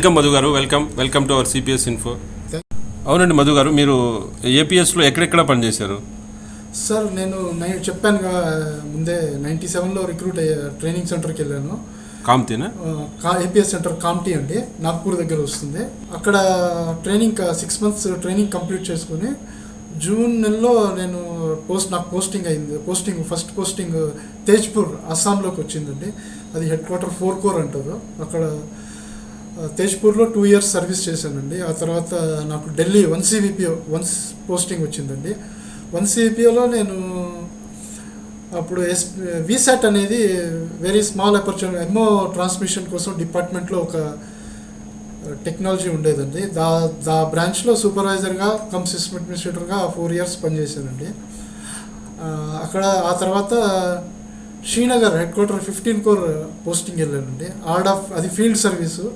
Welcome Madhu గారు. Welcome to our CPS info. అవునండి మధు గారు, మీరు ఏపీఎస్లో ఎక్కడెక్కడ పనిచేశారు? సార్ నేను చెప్పాను ముందే 97లో రిక్రూట్ అయ్యా, ట్రైనింగ్ సెంటర్కి వెళ్ళాను. కామ్తీనా? ఏపీఎస్ సెంటర్ కామ్టీ అండి, నాగ్పూర్ దగ్గర వస్తుంది. అక్కడ ట్రైనింగ్ 6 months ట్రైనింగ్ కంప్లీట్ చేసుకుని జూన్ నెలలో నేను నాకు పోస్టింగ్ అయింది. ఫస్ట్ పోస్టింగ్ తేజ్పూర్, అస్సాంలోకి వచ్చిందండి. అది హెడ్ క్వార్టర్ 4 Corps అంటారు. అక్కడ తేజ్పూర్లో 2 years సర్వీస్ చేశానండి. ఆ తర్వాత నాకు ఢిల్లీ 1 CVPO పోస్టింగ్ వచ్చిందండి. 1 CVPOలో నేను అప్పుడు వీసాట్ అనేది వెరీ స్మాల్ అపర్చునిటీ, ఎమో ట్రాన్స్మిషన్ కోసం డిపార్ట్మెంట్లో ఒక టెక్నాలజీ ఉండేదండి. దా బ్రాంచ్లో సూపర్వైజర్గా సిస్టమ్ అడ్మినిస్ట్రేటర్గా 4 years పనిచేశానండి. అక్కడ ఆ తర్వాత Srinagar head quarter 15 Corps posting వెళ్ళానండి. అది ఫీల్డ్ సర్వీసు.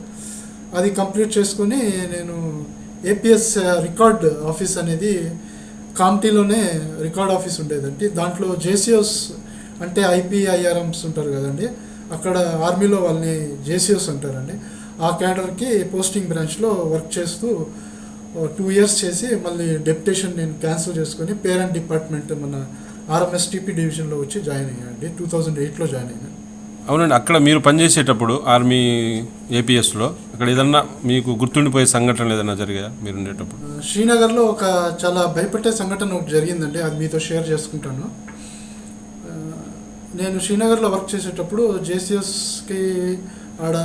అది కంప్లీట్ చేసుకొని నేను ఏపీఎస్ రికార్డ్ ఆఫీస్ అనేది కామ్టీలోనే రికార్డ్ ఆఫీస్ ఉండేదండి. దాంట్లో జేసీఓస్ అంటే IPIRMs ఉంటారు కదండి, అక్కడ ఆర్మీలో వాళ్ళని జేసీఓస్ అంటారండి. ఆ క్యాడర్కి పోస్టింగ్ బ్రాంచ్లో వర్క్ చేస్తూ 2 years చేసి మళ్ళీ డెప్యుటేషన్ నేను క్యాన్సిల్ చేసుకొని పేరెంట్ డిపార్ట్మెంట్ మన RMSTP డివిజన్లో వచ్చి జాయిన్ అయ్యానండి. 2008లో జాయిన్ అయ్యాను. అవునండి, అక్కడ మీరు పనిచేసేటప్పుడు ఆర్మీ ఏపీఎస్లో అక్కడ ఏదన్నా మీకు గుర్తుండిపోయే సంఘటనలు ఏదైనా జరిగాయా మీరు ఉండేటప్పుడు? శ్రీనగర్లో ఒక చాలా భయపెట్టే సంఘటన ఒకటి జరిగిందండి, అది మీతో షేర్ చేసుకుంటాను. నేను శ్రీనగర్లో వర్క్ చేసేటప్పుడు జేసీఎస్కి ఆడ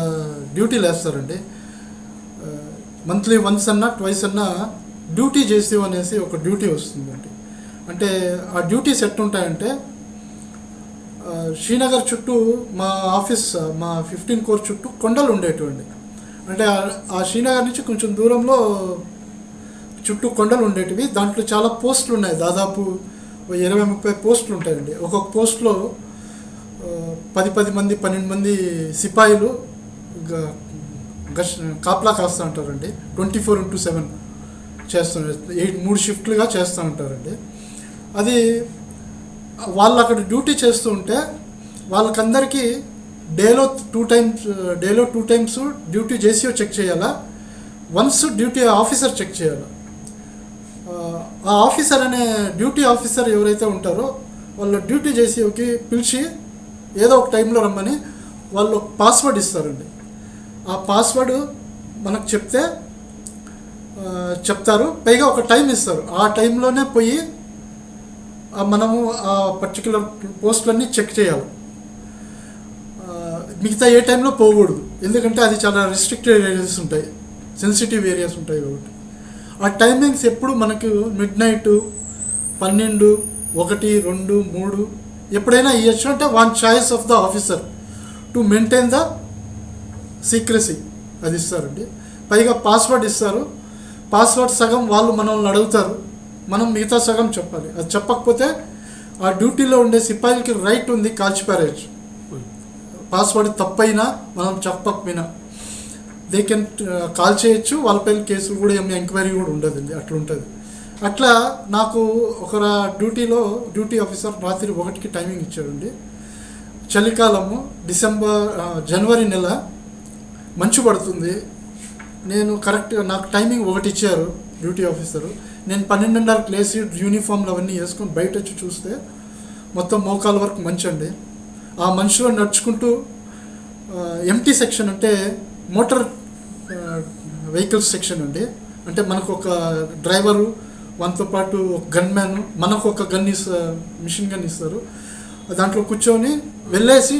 డ్యూటీలు వేస్తారండి. మంత్లీ వన్స్ అన్నా ట్వైస్ అన్నా డ్యూటీ జేసీఓ అనేసి ఒక డ్యూటీ వస్తుందండి. అంటే ఆ డ్యూటీస్ ఎట్టుంటాయంటే శ్రీనగర్ చుట్టూ మా 15 Corps చుట్టూ కొండలు ఉండేటువంటి, అంటే ఆ శ్రీనగర్ నుంచి కొంచెం దూరంలో చుట్టూ కొండలు ఉండేటివి. దాంట్లో చాలా పోస్టులు ఉన్నాయి, దాదాపు 20-30 పోస్టులు ఉంటాయండి. ఒక్కొక్క పోస్ట్లో 10 మంది 12 మంది సిపాయిలు కాపలా కాస్తూ ఉంటారండి. 24/7 చేస్తున్నారు, 3 షిఫ్ట్లుగా చేస్తూ ఉంటారండి. అది వాళ్ళు అక్కడ డ్యూటీ చేస్తూ ఉంటే వాళ్ళకందరికీ డేలో 2 times డ్యూటీ జేసీఓ చెక్ చేయాలా, వన్స్ డ్యూటీ ఆఫీసర్ చెక్ చేయాలి. ఆ ఆఫీసర్ అనే డ్యూటీ ఆఫీసర్ ఎవరైతే ఉంటారో వాళ్ళ డ్యూటీ జేసీఓకి పిలిచి ఏదో ఒక టైంలో రమ్మని వాళ్ళు పాస్వర్డ్ ఇస్తారండి. ఆ పాస్వర్డ్ మనకు చెప్తారు, పైగా ఒక టైం ఇస్తారు. ఆ టైంలోనే పోయి మనము ఆ పర్టికులర్ పోస్టులన్నీ చెక్ చేయాలి. మిగతా ఏ టైంలో పోకూడదు, ఎందుకంటే అది చాలా రిస్ట్రిక్టెడ్ ఏరియాస్ ఉంటాయి, సెన్సిటివ్ ఏరియాస్ ఉంటాయి కాబట్టి. ఆ టైమింగ్స్ ఎప్పుడు మనకు మిడ్నైట్ 12, 1, 2, 3 ఎప్పుడైనా ఇవ్వచ్చు. అంటే one choice of the officer to maintain the secrecy అది ఇస్తారండి. పైగా పాస్వర్డ్ ఇస్తారు. పాస్వర్డ్ సగం వాళ్ళు మనల్ని అడుగుతారు, మనం మిగతా సగం చెప్పాలి. అది చెప్పకపోతే ఆ డ్యూటీలో ఉండే సిపాయిలకి రైట్ ఉంది కాల్చిపారేయచ్చు. పాస్వర్డ్ తప్పైనా మనం చెప్పకపోయినా దే కెన్ కాల్ చేయొచ్చు, వాళ్ళపై కేసులు కూడా ఎంక్వైరీ కూడా ఉండదండి, అట్లుంటుంది. అట్లా నాకు ఒక డ్యూటీ ఆఫీసర్ రాత్రి 1కి టైమింగ్ ఇచ్చాడండి. చలికాలము, జనవరి నెల, మంచు పడుతుంది. నేను కరెక్ట్గా నాకు టైమింగ్ 1 ఇచ్చారు డ్యూటీ ఆఫీసరు. నేను 12:30కి లేచి యూనిఫామ్లు అవన్నీ వేసుకొని బయట వచ్చి చూస్తే మొత్తం మోకాల వరకు మంచు అండి. ఆ మంచులో నడుచుకుంటూ ఎంటీ సెక్షన్ అంటే మోటార్ వెహికల్స్ సెక్షన్ అండి. అంటే మనకు ఒక డ్రైవరు, మనతో పాటు ఒక గన్ మ్యాన్, మనకు ఒక మిషన్ గన్ ఇస్తారు. దాంట్లో కూర్చొని వెళ్ళేసి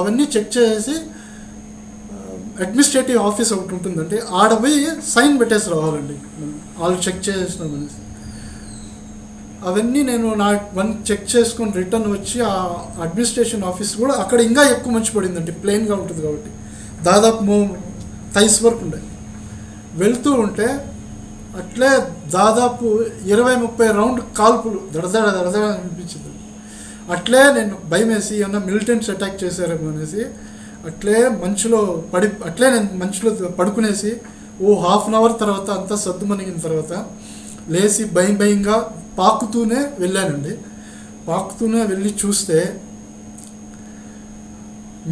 అవన్నీ చెక్ చేసి అడ్మినిస్ట్రేటివ్ ఆఫీస్ ఒకటి ఉంటుందండి, ఆడ పోయి సైన్ పెట్టేసి రావాలండి వాళ్ళు చెక్ చేసినాం అనేసి. అవన్నీ నేను చెక్ చేసుకొని రిటర్న్ వచ్చి ఆ అడ్మినిస్ట్రేషన్ ఆఫీస్ కూడా అక్కడ ఇంకా ఎక్కువ మంచి పడిందండి, ప్లెయిన్గా ఉంటుంది కాబట్టి దాదాపు థైస్ వరకు ఉండే. వెళ్తూ ఉంటే అట్లే దాదాపు 20-30 రౌండ్ కాల్పులు దడదడ అనిపించింది. అట్లే నేను భయం వేసి ఏమన్నా మిలిటెంట్స్ అటాక్ చేశారేమో అనేసి అట్లే నేను మంచులో పడుకునేసి ½ hour తర్వాత అంతా సద్దుమణిగిన తర్వాత లేచి భయంగా పాకుతూనే వెళ్ళానండి. పాకుతూనే వెళ్ళి చూస్తే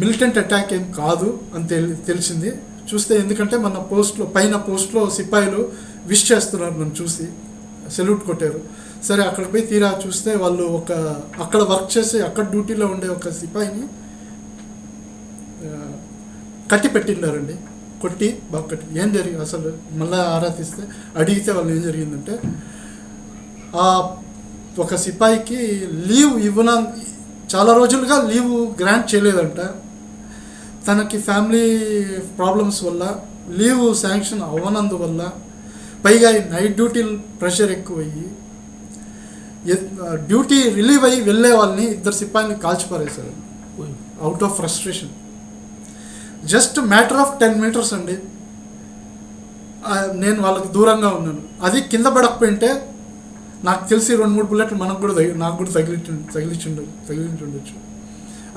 మిలిటెంట్ అటాక్ ఏం కాదు అని తెలిసింది. చూస్తే ఎందుకంటే మన పోస్ట్లో పైన పోస్ట్లో సిపాయిలు విష్ చేస్తున్నారు నన్ను చూసి సెల్యూట్ కొట్టారు. సరే అక్కడ పోయి తీరా చూస్తే వాళ్ళు అక్కడ వర్క్ చేసే అక్కడ డ్యూటీలో ఉండే ఒక సిపాయిని కట్టి పెట్టినారండి, కొట్టి బాగా కట్టి. ఏం జరిగింది అసలు మళ్ళీ ఆరాధిస్తే అడిగితే వాళ్ళు ఏం జరిగిందంటే ఒక సిపాయికి లీవ్ చాలా రోజులుగా లీవ్ గ్రాంట్ చేయలేదంట. తనకి ఫ్యామిలీ ప్రాబ్లమ్స్ వల్ల లీవ్ శాంక్షన్ అవ్వనందువల్ల, పైగా నైట్ డ్యూటీ ప్రెషర్ ఎక్కువయ్యి డ్యూటీ రిలీవ్ అయ్యి వెళ్ళే వాళ్ళని 2 సిపాయిని కాల్చిపారేశారు out of frustration. Just matter of 10 meters అండి. నేను వాళ్ళకి దూరంగా ఉన్నాను. అది కింద పడకపోయింటే నాకు తెలిసి 2-3 బుల్లెట్లు నాకు కూడా తగిలించుండొచ్చు.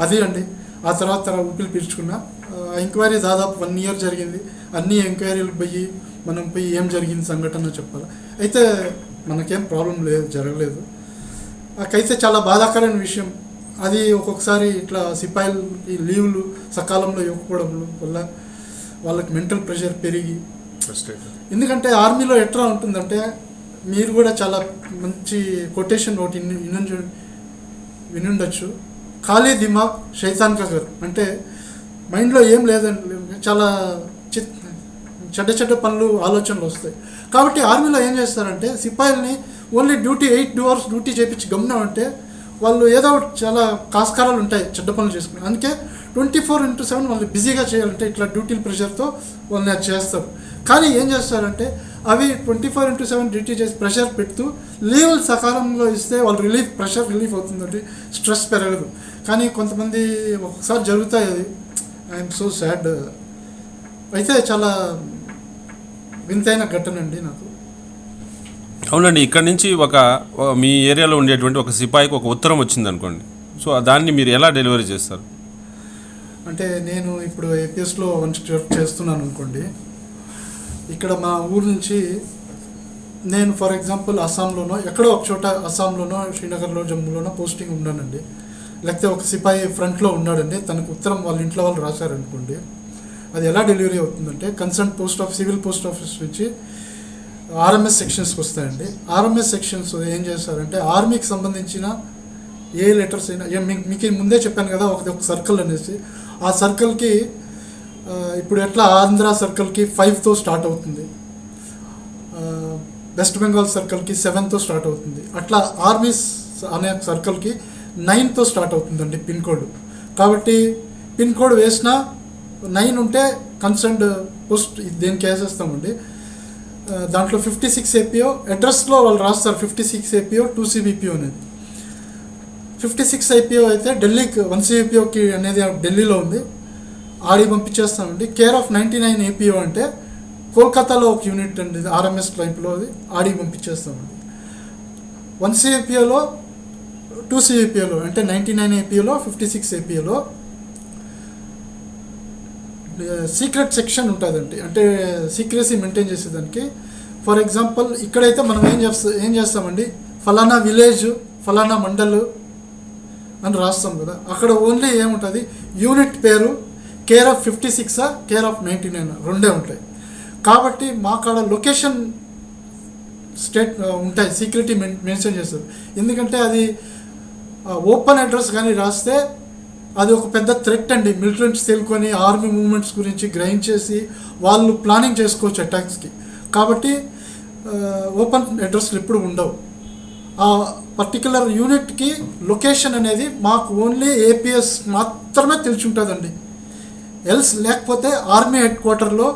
అది అండి. ఆ తర్వాత ఊపిరి పీల్చుకున్నా. ఎంక్వైరీ దాదాపు 1 year జరిగింది. అన్ని ఎంక్వైరీలు మనం పోయి ఏం జరిగింది సంఘటన చెప్పాలి. అయితే మనకేం ప్రాబ్లం జరగలేదు. నాకైతే చాలా బాధాకరమైన విషయం అది. ఒక్కొక్కసారి ఇట్లా సిపాయిలు ఈ లీవ్లు సకాలంలో ఇవ్వకపోవడం వల్ల వాళ్ళకి మెంటల్ ప్రెషర్ పెరిగి, ఎందుకంటే ఆర్మీలో ఎట్లా ఉంటుందంటే, మీరు కూడా చాలా మంచి కొటేషన్ ఒకటి వినుండొచ్చు, ఖాళీ దిమాగ్ శైతాన్ కా ఘర్. అంటే మైండ్లో ఏం లేదండి, చాలా చెడ్డ పనులు ఆలోచనలు వస్తాయి. కాబట్టి ఆర్మీలో ఏం చేస్తారంటే సిపాయిల్ని ఓన్లీ 8 hours డ్యూటీ చేయించి గమనం వాళ్ళు ఏదో చాలా కాస్కారాలు ఉంటాయి చెడ్డ పనులు చేసుకుని. అందుకే 24/7 వాళ్ళు బిజీగా చేయాలంటే ఇట్లా డ్యూటీల ప్రెషర్తో వాళ్ళని అది చేస్తారు. కానీ ఏం చేస్తారంటే అవి 24/7 డ్యూటీ చేసి ప్రెషర్ పెడుతూ లీవులు సకాలంలో ఇస్తే వాళ్ళు ప్రెషర్ రిలీఫ్ అవుతుందండి, స్ట్రెస్ పెరగదు. కానీ కొంతమంది ఒకసారి జరుగుతాయి. అది ఐఎమ్ సో సాడ్. అయితే చాలా వింతైన ఘటన అండి నాకు. అవునండి. ఇక్కడ నుంచి మీ ఏరియాలో ఉండేటువంటి ఒక సిపాయికి ఒక ఉత్తరం వచ్చింది అనుకోండి, సో దాన్ని మీరు ఎలా డెలివరీ చేస్తారు? అంటే నేను ఇప్పుడు ఏపీఎస్లో వర్క్ చేస్తున్నాను అనుకోండి. ఇక్కడ మా ఊరు నుంచి నేను ఫర్ ఎగ్జాంపుల్ అస్సాంలోనో ఎక్కడో ఒక చోట అస్సాంలోనో శ్రీనగర్లో జమ్మూలోనో పోస్టింగ్ ఉన్నానండి. లేకపోతే ఒక సిపాయి ఫ్రంట్లో ఉన్నాడండి, తనకు ఉత్తరం వాళ్ళ ఇంట్లో వాళ్ళు రాశారనుకోండి. అది ఎలా డెలివరీ అవుతుందంటే concern post office, civil post office నుంచి ఆర్ఎంఎస్ సెక్షన్స్కి వస్తాయండి. ఆర్ఎంఎస్ సెక్షన్స్ ఏం చేస్తారంటే ఆర్మీకి సంబంధించిన ఏ లెటర్స్ అయినా, మీకు ముందే చెప్పాను కదా ఒక సర్కిల్ అనేసి, ఆ సర్కిల్కి ఇప్పుడు ఎట్లా ఆంధ్ర సర్కిల్కి 5తో స్టార్ట్ అవుతుంది, వెస్ట్ బెంగాల్ సర్కిల్కి 7తో స్టార్ట్ అవుతుంది. అట్లా ఆర్మీస్ అనే సర్కిల్కి 9తో స్టార్ట్ అవుతుందండి పిన్ కోడ్. కాబట్టి పిన్ కోడ్ వేసినా 9 ఉంటే కన్సర్న్డ్ పోస్ట్ దేనికి వేసేస్తామండి. దాంట్లో 56 APO అడ్రస్లో వాళ్ళు రాస్తారు 56 APO 2 CBPO అనేది. 56 APO అయితే ఢిల్లీకి 1 CBPOకి అనేది ఢిల్లీలో ఉంది, ఆడి పంపించేస్తామండి. కేర్ ఆఫ్ 99 APO అంటే కోల్కతాలో ఒక యూనిట్ అండి, ఆర్ఎంఎస్ టైప్లో, అది ఆడికి పంపించేస్తామండి. 1 CBPOలో 2 CBPOలో అంటే 99 APOలో 56 APOలో సీక్రెట్ సెక్షన్ ఉంటుందండి. అంటే సీక్రెసీ మెయింటైన్ చేసేదానికి. ఫర్ ఎగ్జాంపుల్ ఇక్కడైతే మనం ఏం చేస్తామండి, ఫలానా విలేజ్ ఫలానా మండల్ అని రాస్తాం కదా, అక్కడ ఓన్లీ ఏముంటుంది యూనిట్ పేరు, కేర్ ఆఫ్ 56 కేర్ ఆఫ్ 99 రెండే ఉంటాయి. కాబట్టి మా కాడ లొకేషన్ స్టేట్ ఉంటాయి, సీక్రెటీ మెన్షన్ చేస్తారు. ఎందుకంటే అది ఓపెన్ అడ్రస్ కానీ రాస్తే అది ఒక పెద్ద థ్రెట్ అండి. మిలిటెంట్స్ తెలుకొని ఆర్మీ మూవ్మెంట్స్ గురించి గ్రహించేసి చేసి వాళ్ళు ప్లానింగ్ చేసుకోవచ్చు అటాక్స్కి. కాబట్టి ఓపెన్ అడ్రస్లు ఎప్పుడు ఉండవు. ఆ పర్టికులర్ యూనిట్కి లొకేషన్ అనేది మాకు ఓన్లీ ఏపీఎస్ మాత్రమే తెలిసి ఉంటుందండి. ఎల్స్ లేకపోతే ఆర్మీ హెడ్ క్వార్టర్లో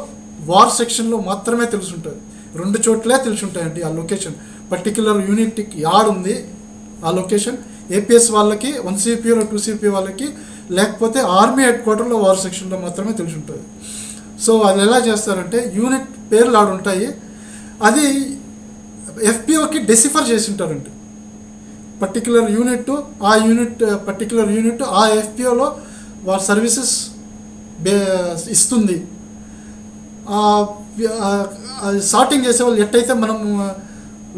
వార్ సెక్షన్లో మాత్రమే తెలిసి ఉంటుంది. 2 చోట్లే తెలిసి ఉంటాయండి ఆ లొకేషన్. పర్టికులర్ యూనిట్కి యాడ్ ఉంది ఆ లొకేషన్ ఏపీఎస్ వాళ్ళకి, 1 CBPOలో 2 CBPO వాళ్ళకి, లేకపోతే ఆర్మీ హెడ్ క్వార్టర్లో వార్ సెక్షన్లో మాత్రమే తెలిసి ఉంటుంది. సో అది ఎలా చేస్తారంటే యూనిట్ పేర్లు ఆడు ఉంటాయి, అది FPOకి డెసిఫర్ చేసి ఉంటారండి. పర్టికులర్ యూనిట్ పర్టికులర్ యూనిట్ ఆ FPOలో వారి సర్వీసెస్ ఇస్తుంది. సార్టింగ్ చేసేవాళ్ళు ఎట్టయితే మనం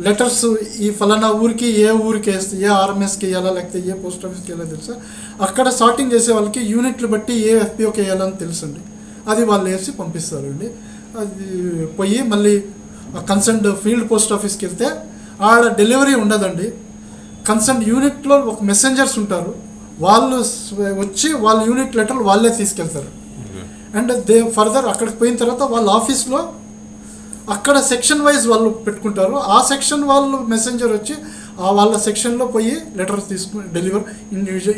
లెటర్స్ ఈ ఫలానా ఊరికి ఏ ఊరికి వేస్తే, ఏ ఆర్ఎంఎస్కి వేయాలా లేకపోతే ఏ పోస్ట్ ఆఫీస్కి వేయాలో తెలుసా, అక్కడ సార్టింగ్ చేసే వాళ్ళకి యూనిట్లు బట్టి ఏ FPOకి వేయాలని తెలుసండి. అది వాళ్ళు వేసి పంపిస్తారండి. అది పోయి మళ్ళీ కన్సర్న్ ఫీల్డ్ పోస్ట్ ఆఫీస్కి వెళ్తే ఆడ డెలివరీ ఉండదండి. కన్సర్న్ యూనిట్లో ఒక మెసెంజర్స్ ఉంటారు, వాళ్ళు వచ్చి వాళ్ళ యూనిట్ లెటర్లు వాళ్ళే తీసుకెళ్తారు. అండ్ దే ఫర్దర్ అక్కడికి పోయిన తర్వాత వాళ్ళ ఆఫీస్లో అక్కడ సెక్షన్ వైజ్ వాళ్ళు పెట్టుకుంటారు. ఆ సెక్షన్ వాళ్ళు మెసెంజర్ వచ్చి వాళ్ళ సెక్షన్లో పోయి లెటర్ తీసుకుని డెలివర్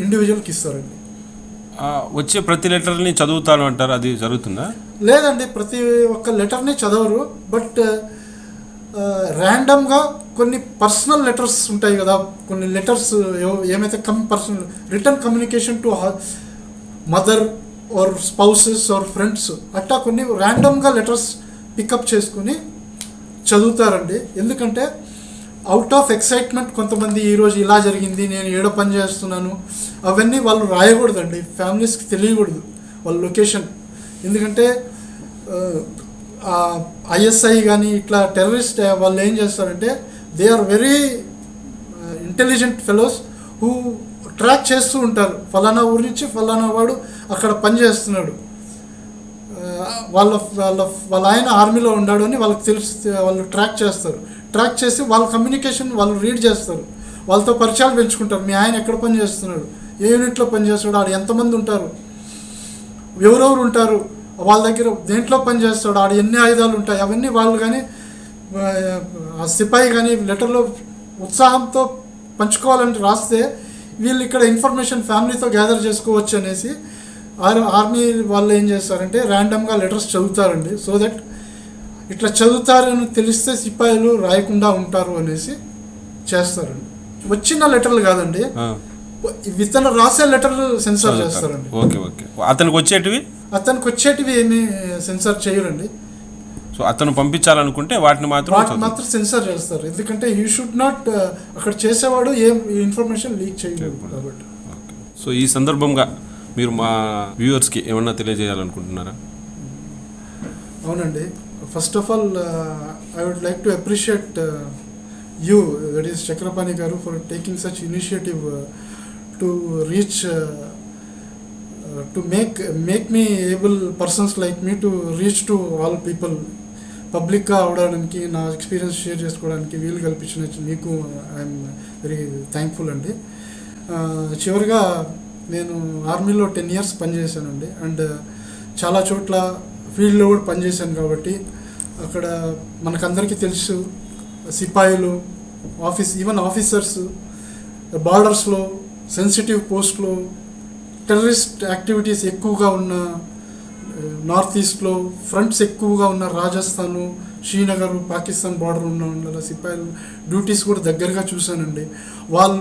ఇండివిజువల్కి ఇస్తారండి. వచ్చే ప్రతి లెటర్ని చదువుతాను అంటారు, అది జరుగుతుందా? లేదండి, ప్రతి ఒక్క లెటర్ని చదవరు. బట్ ర్యాండమ్గా కొన్ని పర్సనల్ లెటర్స్ ఉంటాయి కదా, కొన్ని లెటర్స్ ఏమైతే personal return communication to mother or spouses or friends అట్లా కొన్ని ర్యాండమ్గా లెటర్స్ పికప్ చేసుకుని చదువుతారండి. ఎందుకంటే అవుట్ ఆఫ్ ఎక్సైట్మెంట్ కొంతమంది ఈరోజు ఇలా జరిగింది, నేను ఏడో పని చేస్తున్నాను, అవన్నీ వాళ్ళు రాయకూడదండి, ఫ్యామిలీస్కి తెలియకూడదు వాళ్ళ లొకేషన్. ఎందుకంటే ఐఎస్ఐ కానీ ఇట్లా టెర్రరిస్ట్ వాళ్ళు ఏం చేస్తారంటే they are very intelligent fellows who track చేస్తూ ఉంటారు. ఫలానా ఊరి నుంచి ఫలానా వాడు అక్కడ పని చేస్తున్నాడు, వాళ్ళ ఆయన ఆర్మీలో ఉన్నాడు అని వాళ్ళకి తెలిసి వాళ్ళు ట్రాక్ చేస్తారు. ట్రాక్ చేసి వాళ్ళ కమ్యూనికేషన్ వాళ్ళు రీడ్ చేస్తారు, వాళ్ళతో పరిచయాలు పెంచుకుంటారు. మీ ఆయన ఎక్కడ పని చేస్తున్నాడు, ఏ యూనిట్లో పని చేస్తాడు, ఆడ ఎంతమంది ఉంటారు, ఎవరెవరు ఉంటారు, వాళ్ళ దగ్గర దేంట్లో పని చేస్తాడు, ఆడ ఎన్ని ఆయుధాలు ఉంటాయి, అవన్నీ వాళ్ళు కానీ ఆ సిపాయి కానీ లెటర్లో ఉత్సాహంతో పంచుకోవాలని రాస్తే వీళ్ళు ఇక్కడ ఇన్ఫర్మేషన్ ఫ్యామిలీతో గ్యాదర్ చేసుకోవచ్చు అనేసి ఆర్మీ వాళ్ళు ఏం చేస్తారంటే ర్యాండమ్గా లెటర్స్ చదువుతారండి. సో దట్ ఇట్లా చదువుతారని తెలిస్తే సిపాయిలు రాయకుండా ఉంటారు అనేసి చేస్తారండి. వచ్చిన లెటర్లు కాదండి, ఇతను రాసే లెటర్లు సెన్సార్ చేస్తారండి. Okay okay. అతనికి వచ్చేటివి ఏమీ సెన్సార్ చేయరండి. సో అతను పంపించాలనుకుంటే వాటిని మాత్రం సెన్సార్ చేస్తారు. ఎందుకంటే యూ షుడ్ నాట్ అక్కడ చేసేవాడు ఏం ఇన్ఫర్మేషన్ లీక్ చేయలేదు కాబట్టి. సో ఈ సందర్భంగా మీరు మా వ్యూవర్స్కి ఏమన్నా తెలియజేయాలనుకుంటున్నారా? అవునండి, first of all I would like to appreciate you, that is Chakrapani గారు, for taking such initiative to reach to make me able persons like me to reach to all people. పబ్లిక్గా అవడానికి, నా ఎక్స్పీరియన్స్ షేర్ చేసుకోవడానికి వీలు కల్పించిన మీకు I'm very thankful అండి. చివరిగా నేను ఆర్మీలో 10 years పనిచేశానండి. అండ్ చాలా చోట్ల ఫీల్డ్లో కూడా పనిచేశాను కాబట్టి అక్కడ మనకందరికీ తెలుసు సిపాయిలు, ఈవెన్ ఆఫీసర్స్, బార్డర్స్లో సెన్సిటివ్ పోస్ట్లో టెర్రరిస్ట్ యాక్టివిటీస్ ఎక్కువగా ఉన్న నార్త్ ఈస్ట్లో, ఫ్రంట్స్ ఎక్కువగా ఉన్న రాజస్థాను, శ్రీనగర్, పాకిస్తాన్ బార్డర్ ఉన్న సిపాయిలు డ్యూటీస్ కూడా దగ్గరగా చూశానండి. వాళ్ళ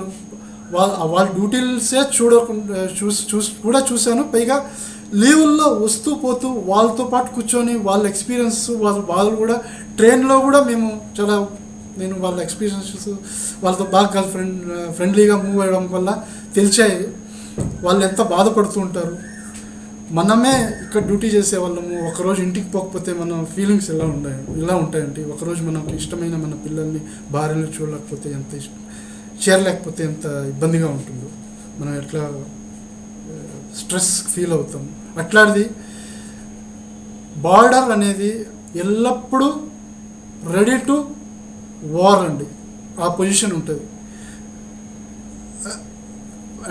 డ్యూటీసే చూశాను. పైగా లీవుల్లో వస్తూ పోతూ వాళ్ళతో పాటు కూర్చొని వాళ్ళ ఎక్స్పీరియన్స్, వాళ్ళు కూడా ట్రైన్లో కూడా నేను వాళ్ళ ఎక్స్పీరియన్సెస్ వాళ్ళతో బాగా ఫ్రెండ్లీగా మూవ్ అవ్వడం వల్ల తెలిసాయి వాళ్ళు ఎంత బాధపడుతూ ఉంటారు. మనమే ఇక్కడ డ్యూటీ చేసే వాళ్ళము ఒకరోజు ఇంటికి పోకపోతే మన ఫీలింగ్స్ ఇలా ఉంటాయండి. ఒకరోజు మనకి ఇష్టమైన మన పిల్లల్ని, భార్యను చూడలేకపోతే ఎంత చేరలేకపోతే ఎంత ఇబ్బందిగా ఉంటుందో, మనం ఎట్లా స్ట్రెస్ ఫీల్ అవుతాం. అట్లాంటిది బార్డర్ అనేది ఎల్లప్పుడూ రెడీ టు వార్ అండి, ఆ పొజిషన్ ఉంటుంది.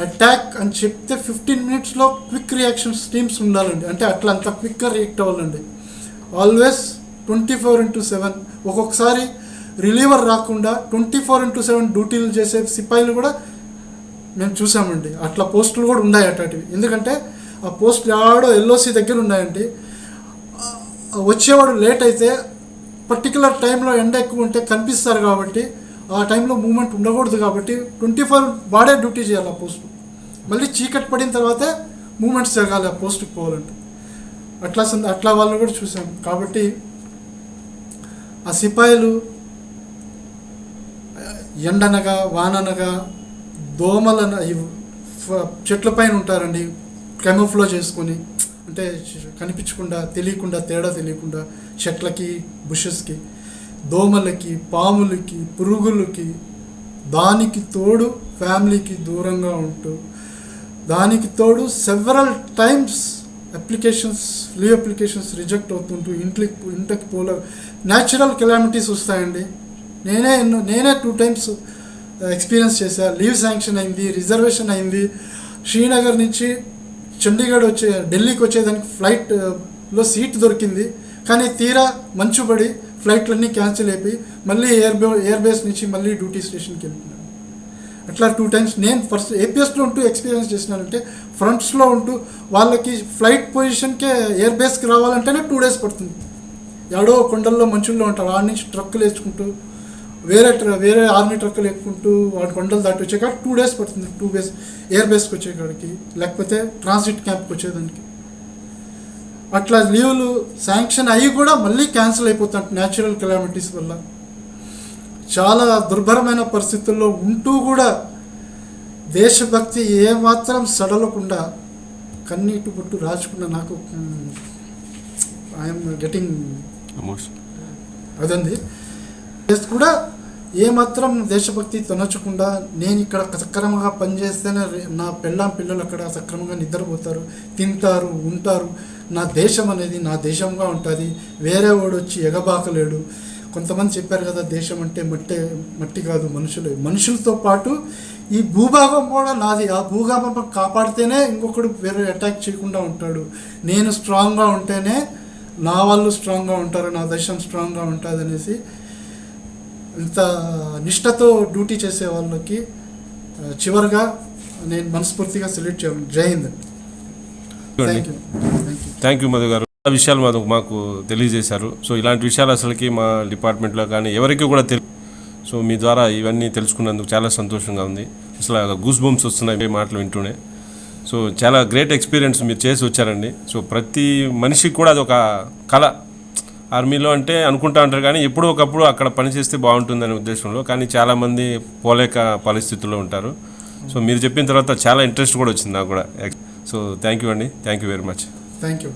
అటాక్ అని చెప్తే 15 minutesలో క్విక్ రియాక్షన్స్ టీమ్స్ ఉండాలండి. అంటే అంత క్విక్గా రియాక్ట్ అవ్వాలండి. ఆల్వేస్ 24/7. ఒక్కొక్కసారి రిలీవర్ రాకుండా 24/7 డ్యూటీలు చేసే సిపాయిలు కూడా మేము చూసామండి. అట్లా పోస్టులు కూడా ఉన్నాయి అట్లాంటివి. ఎందుకంటే ఆ పోస్టులు ఆడో ఎల్ఓసి దగ్గర ఉన్నాయండి. వచ్చేవాడు లేట్ అయితే పర్టికులర్ టైంలో ఎండ ఎక్కువ ఉంటే కనిపిస్తారు కాబట్టి ఆ టైంలో మూమెంట్ ఉండకూడదు కాబట్టి 24 వాడే డ్యూటీ చేయాలి ఆ పోస్టు. మళ్ళీ చీకటి పడిన తర్వాతే మూమెంట్స్ జరగాలి ఆ పోస్టుకి పోవాలంటే. అట్లా వాళ్ళని కూడా చూసాం. కాబట్టి ఆ సిపాయిలు ఎండనగా వాననగా దోమలన చెట్ల పైన ఉంటారండి, కెమోఫ్లో చేసుకొని, అంటే కనిపించకుండా తేడా తెలియకుండా చెట్లకి, బుషెస్కి, దోమలకి, పాములకి, పురుగులకి, దానికి తోడు ఫ్యామిలీకి దూరంగా ఉంటూ, దానికి తోడు several times leave applications reject అవుతుంటూ ఇంటికి పోలర్ న్యాచురల్ కెలామిటీస్ వస్తాయండి. నేనే 2 times ఎక్స్పీరియన్స్ చేశా. లీవ్ శాంక్షన్ అయింది, రిజర్వేషన్ అయింది, శ్రీనగర్ నుంచి చండీగఢ్ ఢిల్లీకి వచ్చేదానికి ఫ్లైట్లో సీట్ దొరికింది. కానీ తీరా మంచుబడి ఫ్లైట్లన్నీ క్యాన్సిల్ అయిపోయి మళ్ళీ ఎయిర్ బేస్ నుంచి మళ్ళీ డ్యూటీ స్టేషన్కి వెళ్తున్నాను. అట్లా 2 times నేను ఫస్ట్ ఏపీఎస్లో ఉంటూ ఎక్స్పీరియన్స్ చేసినానంటే ఫ్రంట్స్లో ఉంటూ వాళ్ళకి ఫ్లైట్ పొజిషన్కే ఎయిర్ బేస్కి రావాలంటేనే 2 days పడుతుంది. ఎడో కొండల్లో మంచుల్లో ఉంటారు, ఆడ నుంచి ట్రక్కులు వేసుకుంటూ వేరే ఆర్మీ ట్రక్కులు ఎక్కుంటూ వాటి కొండలు దాటి వచ్చే కాడికి 2 days పడుతుంది. 2 days ఎయిర్ బేస్కి వచ్చే కాడికి, లేకపోతే ట్రాన్సిట్ క్యాంప్కి వచ్చేదానికి. అట్లా లీవ్లు శాంక్షన్ అయ్యి కూడా మళ్ళీ క్యాన్సిల్ అయిపోతాయి న్యాచురల్ కెలామిటీస్ వల్ల. చాలా దుర్భరమైన పరిస్థితుల్లో ఉంటూ కూడా దేశభక్తి ఏమాత్రం సడలకుండా కన్నీటి బొట్టు రాచుకున్న నాకు ఐఎమ్ గెటింగ్ అదండి. కూడా ఏమాత్రం దేశభక్తి తొనచకుండా నేను ఇక్కడ సక్రమంగా పనిచేస్తేనే నా పిల్లలు అక్కడ సక్రమంగా నిద్రపోతారు, తింటారు, ఉంటారు. నా దేశం అనేది నా దేశంగా ఉంటుంది, వేరే వాడు వచ్చి ఎగబాకలేడు. కొంతమంది చెప్పారు కదా, దేశం అంటే మట్టి కాదు మనుషులతో పాటు ఈ భూభాగం కూడా నాది. ఆ భూభాగం కాపాడితేనే ఇంకొకడు వేరే అటాక్ చేయకుండా ఉంటాడు. నేను స్ట్రాంగ్గా ఉంటేనే నా వాళ్ళు స్ట్రాంగ్గా ఉంటారు, నా దేశం స్ట్రాంగ్గా ఉంటుంది అనేసి ఇంత నిష్ఠతో డ్యూటీ చేసే వాళ్ళకి చివరిగా నేను మనస్ఫూర్తిగా సెల్యూట్ చేయాలి. జై హింద్. థ్యాంక్ యూ మధు గారు. ఆ విషయాలు మాకు తెలియజేశారు. సో ఇలాంటి విషయాలు అసలుకి మా డిపార్ట్మెంట్లో కానీ ఎవరికి కూడా తెలియదు. సో మీ ద్వారా ఇవన్నీ తెలుసుకున్నందుకు చాలా సంతోషంగా ఉంది. అసలు గూస్ బంప్స్ వస్తున్నాయి మాటలు వింటూనే. సో చాలా గ్రేట్ ఎక్స్పీరియన్స్ మీరు చేసి వచ్చారండి. సో ప్రతి మనిషికి కూడా అది ఒక కళ. ఆర్మీలో అంటే అనుకుంటా ఉంటారు కానీ ఎప్పుడో ఒకప్పుడు అక్కడ పనిచేస్తే బాగుంటుందనే ఉద్దేశంలో, కానీ చాలామంది పోలేక పరిస్థితుల్లో ఉంటారు. సో మీరు చెప్పిన తర్వాత చాలా ఇంట్రెస్ట్ కూడా వచ్చింది నాకు కూడా. సో థ్యాంక్ యూ అండి. Thank you very much. Thank you.